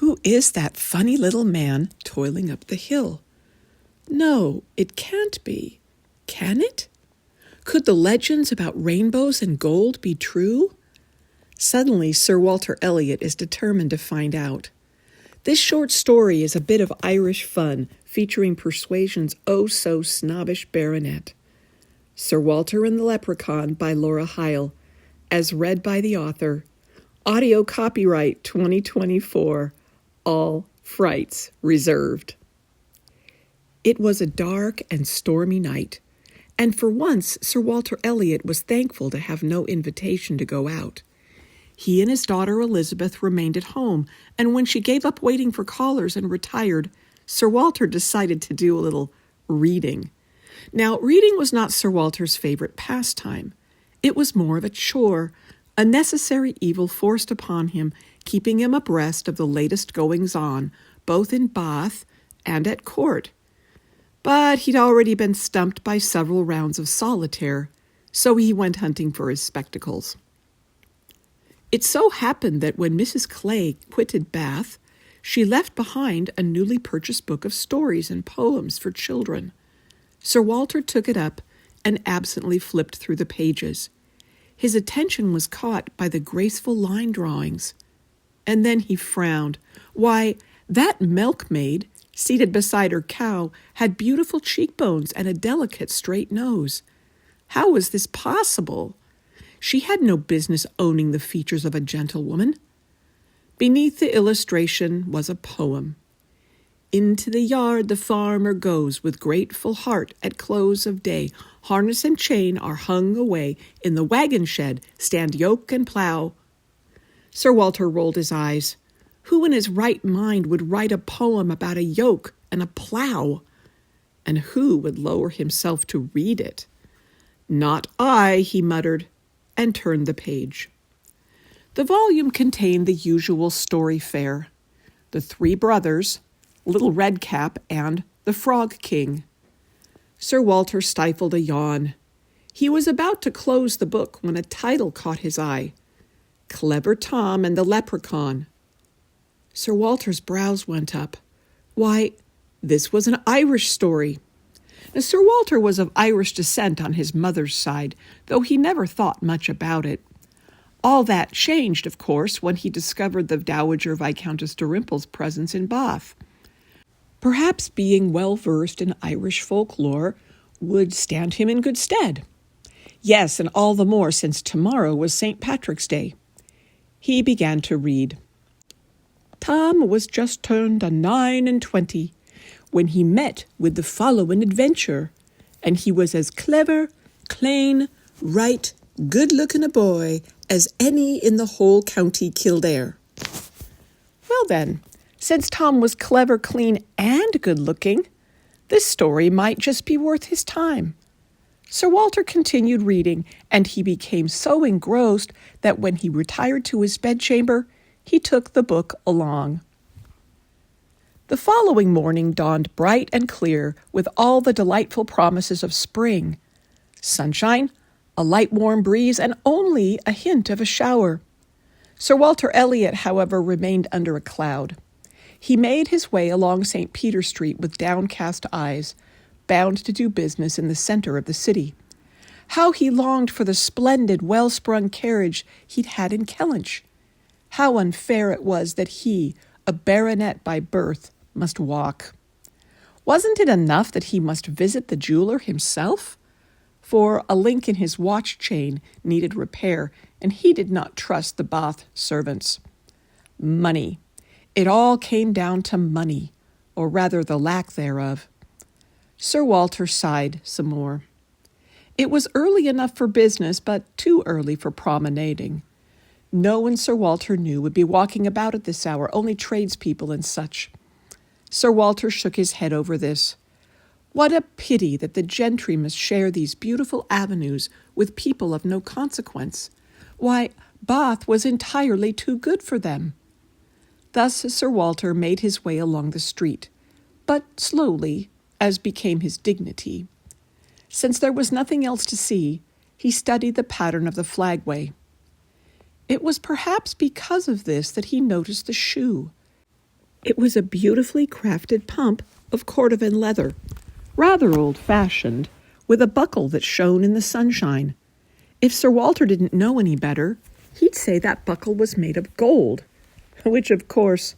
Who is that funny little man toiling up the hill? No, it can't be. Can it? Could the legends about rainbows and gold be true? Suddenly, Sir Walter Elliot is determined to find out. This short story is a bit of Irish fun, featuring Persuasion's oh-so-snobbish baronet. Sir Walter and the Leprechaun by Laura Hile, as read by the author. Audio copyright 2024. All frights reserved. It was a dark and stormy night, and for once Sir Walter Elliot was thankful to have no invitation to go out. He and his daughter Elizabeth remained at home, and when she gave up waiting for callers and retired, Sir Walter decided to do a little reading. Now, reading was not Sir Walter's favorite pastime. It was more of a chore, a necessary evil forced upon him, keeping him abreast of the latest goings-on, both in Bath and at court. But he'd already been stumped by several rounds of solitaire, so he went hunting for his spectacles. It so happened that when Mrs. Clay quitted Bath, she left behind a newly purchased book of stories and poems for children. Sir Walter took it up and absently flipped through the pages. His attention was caught by the graceful line drawings. And then he frowned. Why, that milkmaid, seated beside her cow, had beautiful cheekbones and a delicate straight nose. How was this possible? She had no business owning the features of a gentlewoman. Beneath the illustration was a poem. Into the yard the farmer goes with grateful heart at close of day. Harness and chain are hung away. In the wagon shed stand yoke and plow. Sir Walter rolled his eyes. Who in his right mind would write a poem about a yoke and a plow? And who would lower himself to read it? Not I, he muttered, and turned the page. The volume contained the usual story fare. The Three Brothers, Little Redcap, and the Frog King. Sir Walter stifled a yawn. He was about to close the book when a title caught his eye. Clever Tom and the Leprechaun. Sir Walter's brows went up. Why, this was an Irish story. Now, Sir Walter was of Irish descent on his mother's side, though he never thought much about it. All that changed, of course, when he discovered the Dowager Viscountess Dalrymple's presence in Bath. Perhaps being well-versed in Irish folklore would stand him in good stead. Yes, and all the more since tomorrow was St. Patrick's Day. He began to read. Tom was just turned on 29 when he met with the following adventure, and he was as clever, clean, right, good-looking a boy as any in the whole county Kildare. Well then, since Tom was clever, clean, and good-looking, this story might just be worth his time. Sir Walter continued reading, and he became so engrossed that when he retired to his bedchamber, he took the book along. The following morning dawned bright and clear with all the delightful promises of spring. Sunshine, a light warm breeze, and only a hint of a shower. Sir Walter Elliot, however, remained under a cloud. He made his way along St. Peter Street with downcast eyes, bound to do business in the center of the city. How he longed for the splendid, well-sprung carriage he'd had in Kellynch. How unfair it was that he, a baronet by birth, must walk. Wasn't it enough that he must visit the jeweler himself? For a link in his watch chain needed repair, and he did not trust the Bath servants. Money. It all came down to money, or rather the lack thereof. Sir Walter sighed some more. It was early enough for business, but too early for promenading. No one Sir Walter knew would be walking about at this hour, only tradespeople and such. Sir Walter shook his head over this. What a pity that the gentry must share these beautiful avenues with people of no consequence. Why, Bath was entirely too good for them. Thus Sir Walter made his way along the street, but slowly, as became his dignity. Since there was nothing else to see, he studied the pattern of the flagway. It was perhaps because of this that he noticed the shoe. It was a beautifully crafted pump of cordovan leather, rather old-fashioned, with a buckle that shone in the sunshine. If Sir Walter didn't know any better, he'd say that buckle was made of gold, which, of course,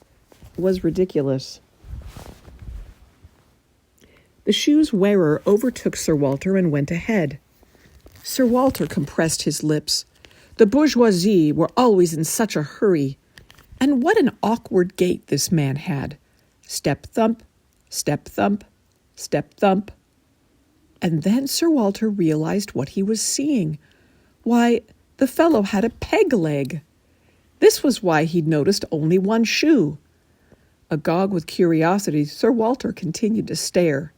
was ridiculous. The shoe's wearer overtook Sir Walter and went ahead. Sir Walter compressed his lips. The bourgeoisie were always in such a hurry. And what an awkward gait this man had. Step thump, step thump, step thump. And then Sir Walter realized what he was seeing. Why, the fellow had a peg leg. This was why he'd noticed only one shoe. Agog with curiosity, Sir Walter continued to stare.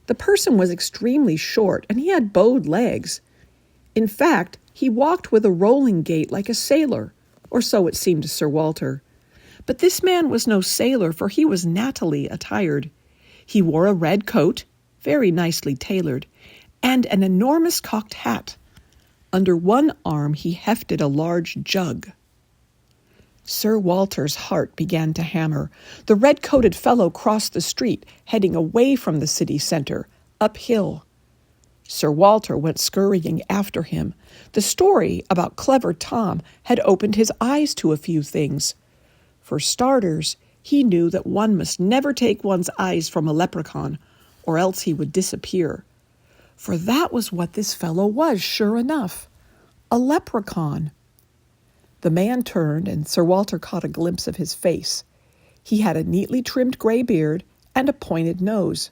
The person was extremely short, and he had bowed legs. In fact, he walked with a rolling gait like a sailor, or so it seemed to Sir Walter. But this man was no sailor, for he was nattily attired. He wore a red coat, very nicely tailored, and an enormous cocked hat. Under one arm he hefted a large jug. Sir Walter's heart began to hammer. The red-coated fellow crossed the street, heading away from the city center, uphill. Sir Walter went scurrying after him. The story about Clever Tom had opened his eyes to a few things. For starters, he knew that one must never take one's eyes from a leprechaun, or else he would disappear. For that was what this fellow was, sure enough, a leprechaun. The man turned, and Sir Walter caught a glimpse of his face. He had a neatly trimmed gray beard and a pointed nose.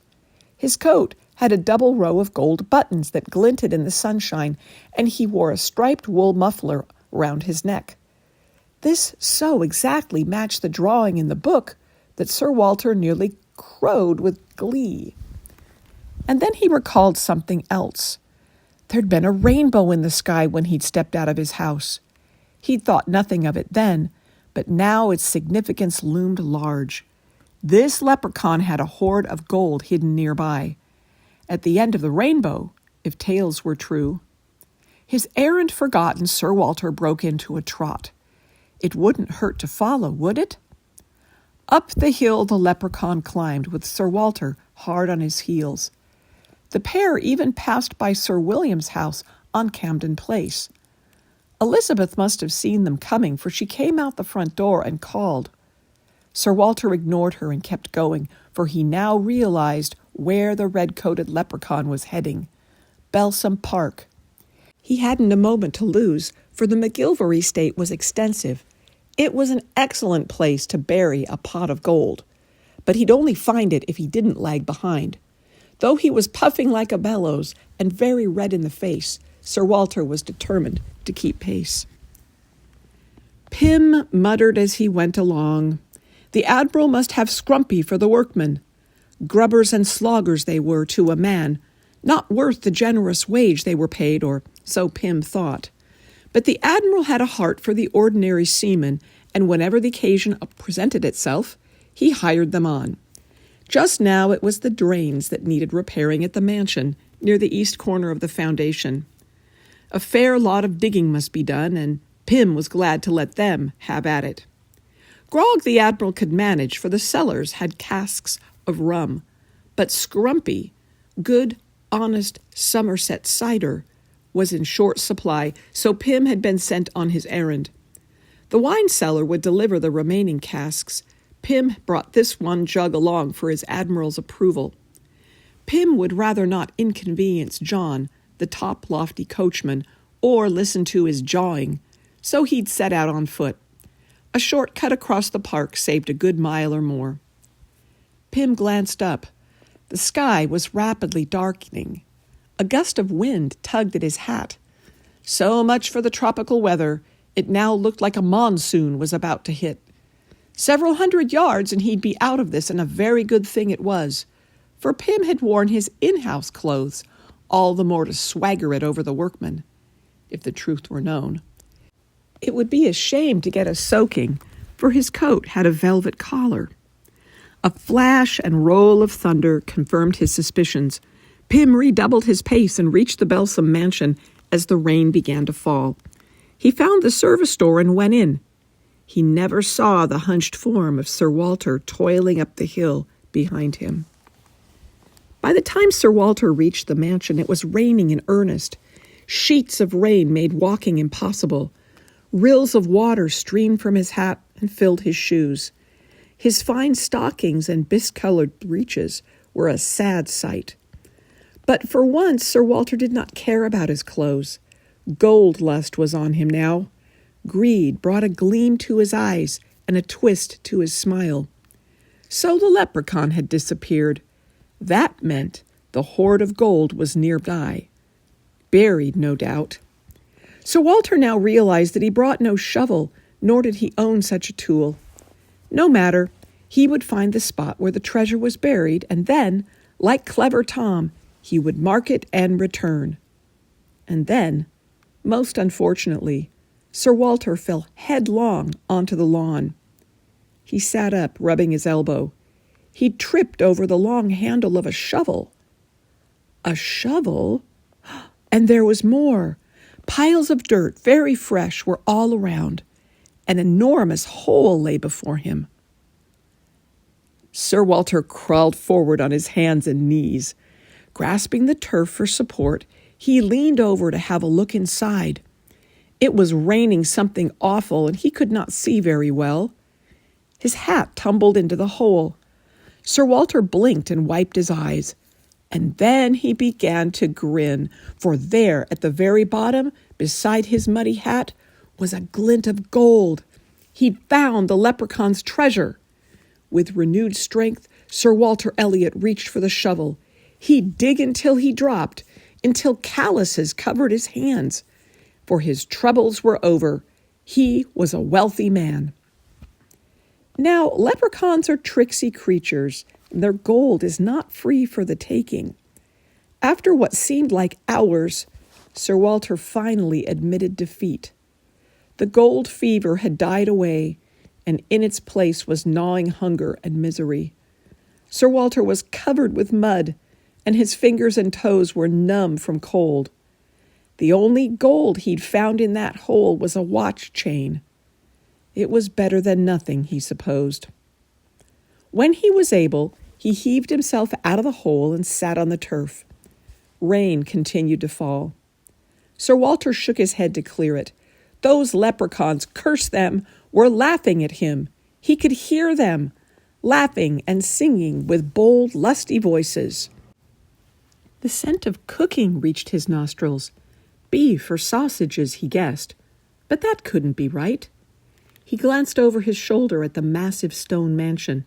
His coat had a double row of gold buttons that glinted in the sunshine, and he wore a striped wool muffler round his neck. This so exactly matched the drawing in the book that Sir Walter nearly crowed with glee. And then he recalled something else. There'd been a rainbow in the sky when he'd stepped out of his house. He'd thought nothing of it then, but now its significance loomed large. This leprechaun had a hoard of gold hidden nearby. At the end of the rainbow, if tales were true. His errand forgotten, Sir Walter broke into a trot. It wouldn't hurt to follow, would it? Up the hill the leprechaun climbed, with Sir Walter hard on his heels. The pair even passed by Sir William's house on Camden Place. Elizabeth must have seen them coming, for she came out the front door and called. Sir Walter ignored her and kept going, for he now realized where the red-coated leprechaun was heading. Balsam Park. He hadn't a moment to lose, for the McGilvery estate was extensive. It was an excellent place to bury a pot of gold, but he'd only find it if he didn't lag behind. Though he was puffing like a bellows and very red in the face, Sir Walter was determined to keep pace. Pym muttered as he went along. The Admiral must have scrumpy for the workmen. Grubbers and sloggers they were to a man, not worth the generous wage they were paid, or so Pym thought. But the Admiral had a heart for the ordinary seaman, and whenever the occasion presented itself, he hired them on. Just now it was the drains that needed repairing at the mansion, near the east corner of the foundation. A fair lot of digging must be done, and Pym was glad to let them have at it. Grog the Admiral could manage, for the cellars had casks of rum, but scrumpy, good, honest Somerset cider, was in short supply, so Pym had been sent on his errand. The wine cellar would deliver the remaining casks. Pym brought this one jug along for his Admiral's approval. Pym would rather not inconvenience John, the top lofty coachman, or listen to his jawing, so he'd set out on foot. A short cut across the park saved a good mile or more. Pym glanced up. The sky was rapidly darkening. A gust of wind tugged at his hat. So much for the tropical weather. It now looked like a monsoon was about to hit. Several hundred yards and he'd be out of this, and a very good thing it was, for Pym had worn his in-house clothes, all the more to swagger it over the workmen, if the truth were known. It would be a shame to get a soaking, for his coat had a velvet collar. A flash and roll of thunder confirmed his suspicions. Pym redoubled his pace and reached the Balsam mansion as the rain began to fall. He found the service door and went in. He never saw the hunched form of Sir Walter toiling up the hill behind him. By the time Sir Walter reached the mansion, it was raining in earnest. Sheets of rain made walking impossible. Rills of water streamed from his hat and filled his shoes. His fine stockings and bisque-colored breeches were a sad sight. But for once, Sir Walter did not care about his clothes. Gold lust was on him now. Greed brought a gleam to his eyes and a twist to his smile. So the leprechaun had disappeared. That meant the hoard of gold was nearby. Buried, no doubt. Sir Walter now realized that he brought no shovel, nor did he own such a tool. No matter, he would find the spot where the treasure was buried, and then, like clever Tom, he would mark it and return. And then, most unfortunately, Sir Walter fell headlong onto the lawn. He sat up, rubbing his elbow. He'd tripped over the long handle of a shovel. A shovel? And there was more. Piles of dirt, very fresh, were all around. An enormous hole lay before him. Sir Walter crawled forward on his hands and knees. Grasping the turf for support, he leaned over to have a look inside. It was raining something awful, and he could not see very well. His hat tumbled into the hole. Sir Walter blinked and wiped his eyes. And then he began to grin, for there, at the very bottom, beside his muddy hat, was a glint of gold. He'd found the leprechaun's treasure. With renewed strength, Sir Walter Elliot reached for the shovel. He'd dig until he dropped, until calluses covered his hands. For his troubles were over. He was a wealthy man. Now, leprechauns are tricksy creatures, and their gold is not free for the taking. After what seemed like hours, Sir Walter finally admitted defeat. The gold fever had died away, and in its place was gnawing hunger and misery. Sir Walter was covered with mud, and his fingers and toes were numb from cold. The only gold he'd found in that hole was a watch chain. It was better than nothing, he supposed. When he was able, he heaved himself out of the hole and sat on the turf. Rain continued to fall. Sir Walter shook his head to clear it. Those leprechauns, curse them, were laughing at him. He could hear them, laughing and singing with bold, lusty voices. The scent of cooking reached his nostrils. Beef or sausages, he guessed, but that couldn't be right. He glanced over his shoulder at the massive stone mansion.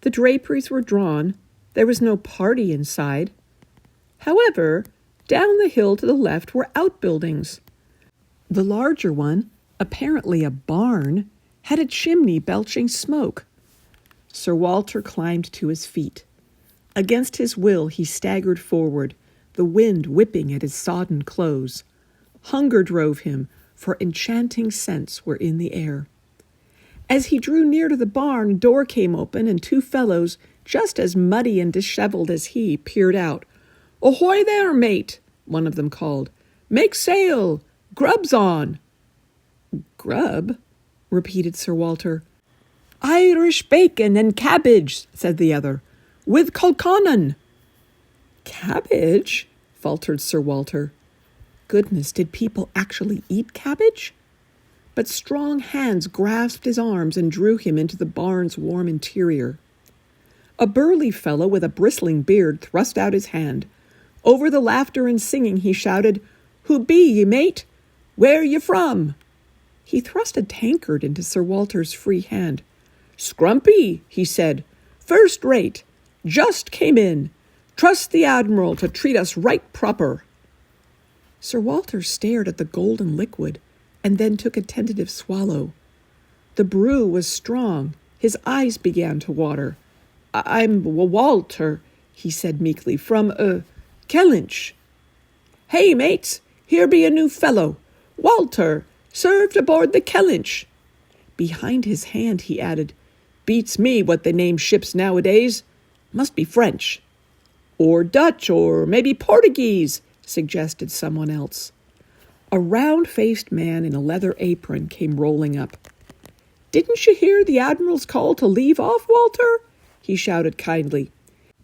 The draperies were drawn. There was no party inside. However, down the hill to the left were outbuildings. The larger one, apparently a barn, had a chimney belching smoke. Sir Walter climbed to his feet. Against his will, he staggered forward, the wind whipping at his sodden clothes. Hunger drove him, for enchanting scents were in the air. As he drew near to the barn, a door came open, and two fellows, just as muddy and disheveled as he, peered out. "Ahoy there, mate!" one of them called. "Make sail! Grub's on!" "Grub?" repeated Sir Walter. "Irish bacon and cabbage," said the other, "with colcannon." "Cabbage?" faltered Sir Walter. Goodness, did people actually eat cabbage? But strong hands grasped his arms and drew him into the barn's warm interior. A burly fellow with a bristling beard thrust out his hand. Over the laughter and singing he shouted, "Who be ye, mate? Where ye from?" He thrust a tankard into Sir Walter's free hand. "Scrumpy," he said. "First rate. Just came in. Trust the Admiral to treat us right proper." Sir Walter stared at the golden liquid and then took a tentative swallow. The brew was strong. His eyes began to water. "I'm Walter," he said meekly, "from, Kellynch." "Hey, mates, here be a new fellow. Walter, served aboard the Kellynch." Behind his hand he added, "Beats me what they name ships nowadays. Must be French." "Or Dutch, or maybe Portuguese," suggested someone else. A round-faced man in a leather apron came rolling up. "Didn't you hear the Admiral's call to leave off, Walter?" he shouted kindly.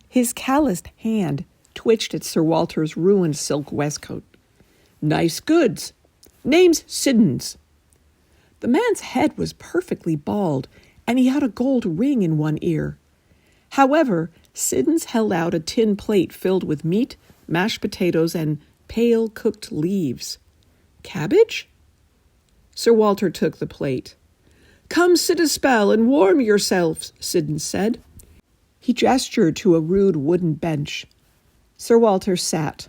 His calloused hand twitched at Sir Walter's ruined silk waistcoat. "Nice goods. Name's Siddons." The man's head was perfectly bald, and he had a gold ring in one ear. However, Siddons held out a tin plate filled with meat, mashed potatoes, and pale cooked leaves. "Cabbage?" Sir Walter took the plate. "Come sit a spell and warm yourselves," Siddons said. He gestured to a rude wooden bench. Sir Walter sat.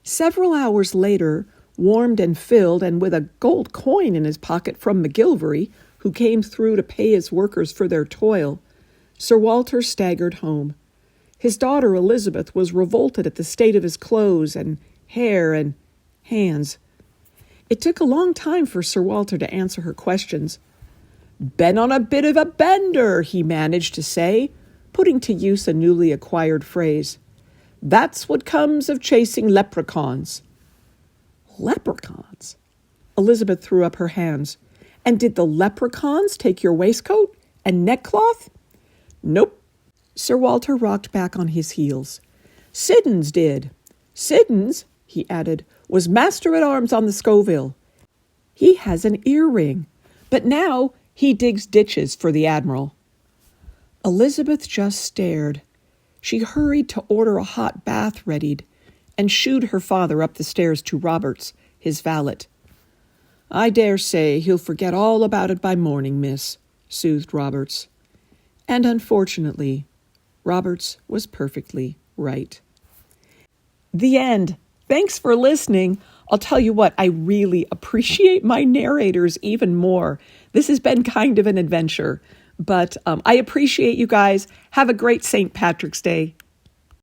Several hours later, warmed and filled, and with a gold coin in his pocket from McGilvery, who came through to pay his workers for their toil, Sir Walter staggered home. His daughter Elizabeth was revolted at the state of his clothes and hair and hands. It took a long time for Sir Walter to answer her questions. "Been on a bit of a bender," he managed to say, putting to use a newly acquired phrase. "That's what comes of chasing leprechauns." "Leprechauns?" Elizabeth threw up her hands. "And did the leprechauns take your waistcoat and neckcloth?" "Nope." Sir Walter rocked back on his heels. "Siddons did. Siddons," he added, "was master-at-arms on the Scoville. He has an earring, but now he digs ditches for the Admiral." Elizabeth just stared. She hurried to order a hot bath readied and shooed her father up the stairs to Roberts, his valet. "I dare say he'll forget all about it by morning, miss," soothed Roberts. And unfortunately, Roberts was perfectly right. The end. Thanks for listening. I'll tell you what, I really appreciate my narrators even more. This has been kind of an adventure, but I appreciate you guys. Have a great St. Patrick's Day.